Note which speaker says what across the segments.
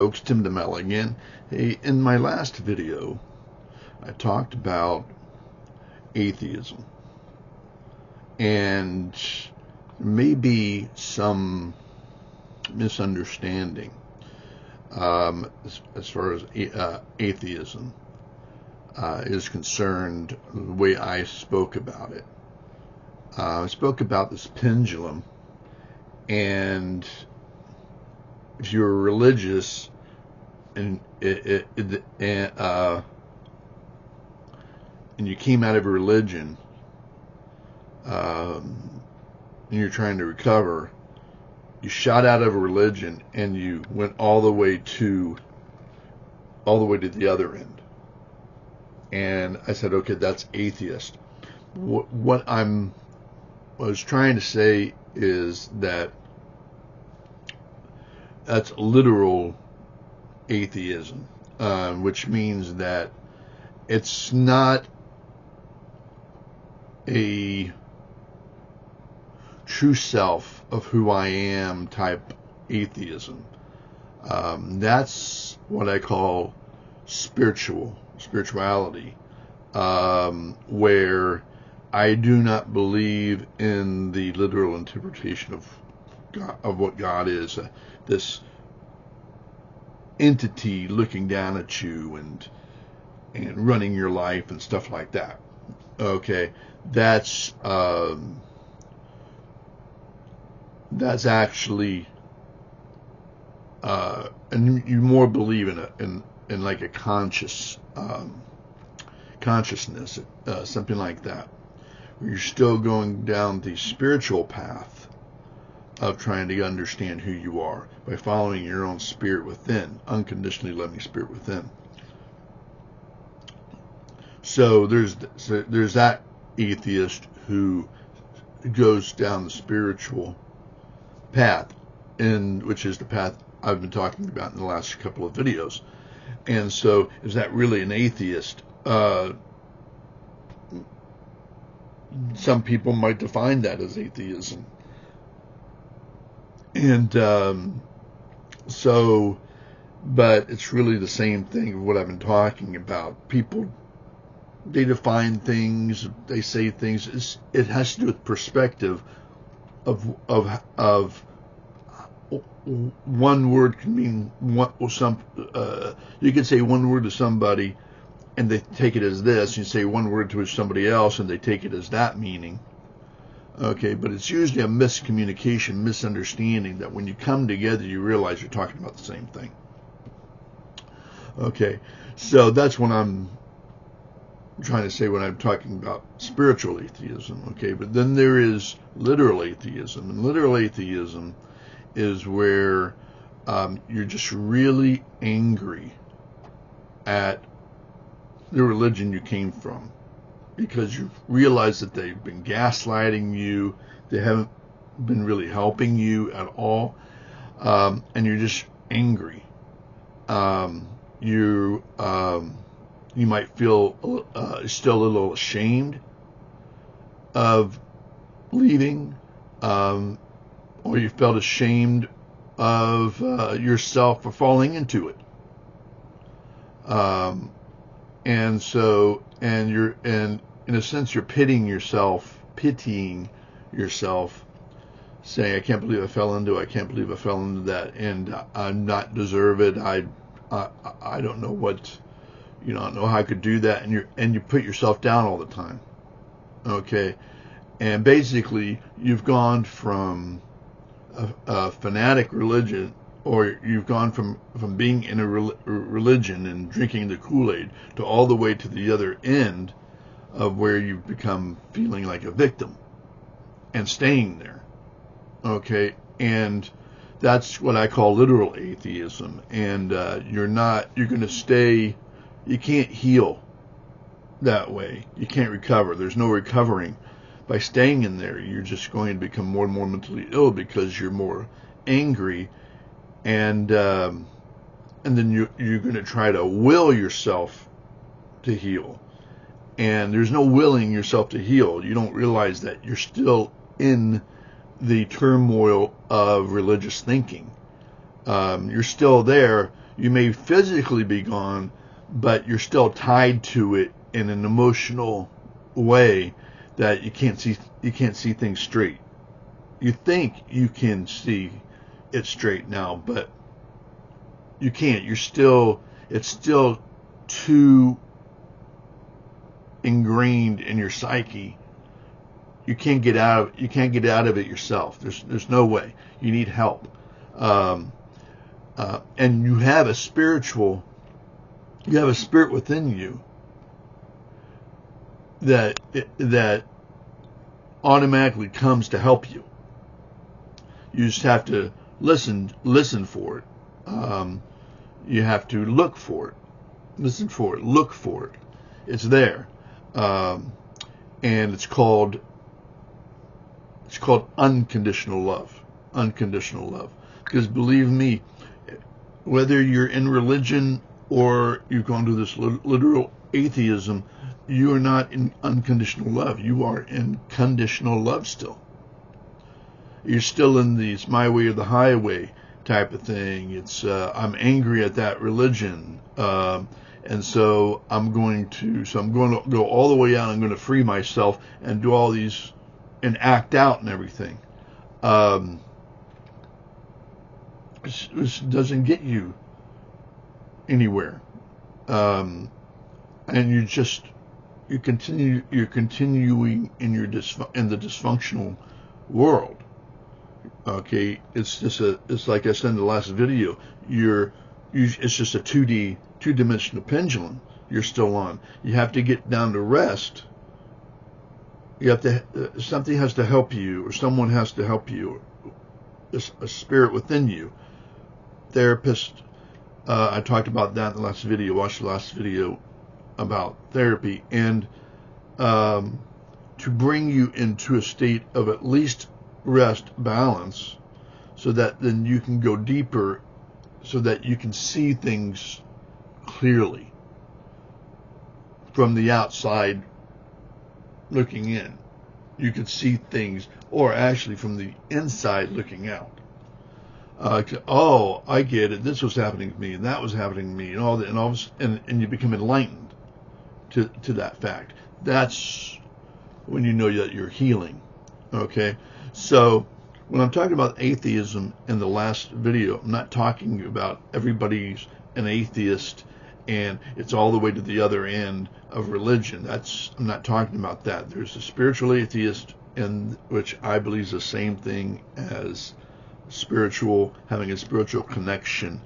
Speaker 1: Folks, Tim DeMella again. Hey, in my last video, I talked about atheism, and maybe some misunderstanding as far as atheism is concerned, the way I spoke about it. I spoke about this pendulum, and if you're religious and and you came out of a religion and you're trying to recover, you shot out of a religion and you went all the way to the other end. And I said, okay, that's atheist. What I was trying to say is that that's literal atheism, which means that it's not a true self of who I am type atheism. That's what I call spirituality, where I do not believe in the literal interpretation of God, of what God is, this entity looking down at you and running your life and stuff like that. Okay, that's actually, and you more believe in like a consciousness, something like that, where you're still going down the spiritual path of trying to understand who you are by following your own spirit within, unconditionally loving spirit within. So there's that atheist who goes down the spiritual path, which is the path I've been talking about in the last couple of videos. And so, is that really an atheist? Some people might define that as atheism. And but it's really the same thing of what I've been talking about. People, they define things, they say things. It has to do with perspective of one word can mean you can say one word to somebody and they take it as this. You say one word to somebody else and they take it as that meaning. Okay, but it's usually a miscommunication, misunderstanding, that when you come together you realize you're talking about the same thing. Okay, so that's what I'm trying to say when I'm talking about spiritual atheism. Okay, but then there is literal atheism, and literal atheism is where you're just really angry at the religion you came from, because you realize that they've been gaslighting you, they haven't been really helping you at all, and you're just angry. You might feel still a little ashamed of leaving, or you felt ashamed of yourself for falling into it. And in a sense, you're pitying yourself, saying, I can't believe I fell into that, and I'm not deserve it. I don't know what, I don't know how I could do that, and you put yourself down all the time. Okay, and basically you've gone from a fanatic religion, or you've gone from being in a religion and drinking the Kool-Aid to all the way to the other end of where you've become feeling like a victim and staying there. Okay, and that's what I call literal atheism. And you're going to stay, you can't heal that way. You can't recover. There's no recovering. By staying in there, you're just going to become more and more mentally ill because you're more angry, and then you're going to try to will yourself to heal. And there's no willing yourself to heal. You don't realize that you're still in the turmoil of religious thinking. You're still there, You may physically be gone, but you're still tied to it in an emotional way that you can't see things straight. You think you can see it straight now, but you can't. It's still too ingrained in your psyche. You can't get out of it yourself. There's no way. You need help. And you have a spirit within you that automatically comes to help you. You just have to listen for it. You have to look for it. Listen for it. Look for it. It's there. And it's called unconditional love. Unconditional love. Because believe me, whether you're in religion or you've gone to this literal atheism, you are not in unconditional love. You are in conditional love still. You're still in the "it's my way or the highway" type of thing. It's I'm angry at that religion, and so I'm going to go all the way out. I'm going to free myself and do all these and act out and everything. This doesn't get you anywhere, and you're continuing in the dysfunctional world. Okay, it's like I said in the last video. It's just a two-dimensional pendulum you're still on. You have to get down to rest. You have to something has to help you, or someone has to help you. A spirit within you. Therapist. I talked about that in the last video. Watch the last video about therapy, and to bring you into a state of at least rest, balance, so that then you can go deeper, so that you can see things clearly from the outside looking in. You can see things, or actually from the inside looking out. Oh, I get it. This was happening to me, and that was happening to me, and all that, and you become enlightened to that fact. That's when you know that you're healing. Okay, so when I'm talking about atheism in the last video, I'm not talking about everybody's an atheist and it's all the way to the other end of religion. I'm not talking about that. There's a spiritual atheist, which I believe is the same thing as having a spiritual connection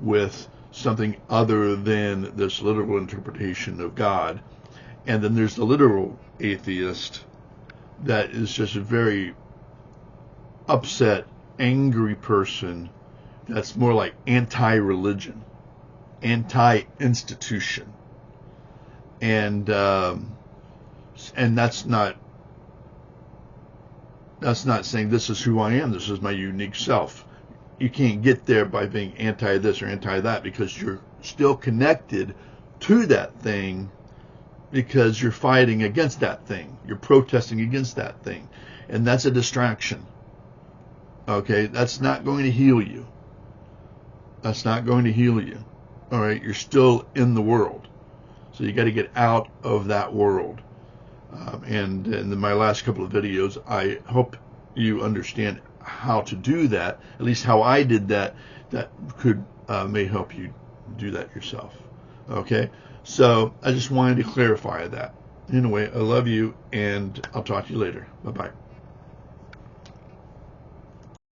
Speaker 1: with something other than this literal interpretation of God. And then there's the literal atheist that is just a very upset, angry person that's more like anti-religion, anti-institution. And that's not saying this is who I am, this is my unique self. You can't get there by being anti this or anti that, because you're still connected to that thing, because you're fighting against that thing. You're protesting against that thing. And that's a distraction. Okay? That's not going to heal you. That's not going to heal you. All right? You're still in the world. So you got to get out of that world. And in my last couple of videos, I hope you understand how to do that, at least how I did that. That may help you do that yourself. Okay? So I just wanted to clarify that. Anyway, I love you, and I'll talk to you later. Bye-bye.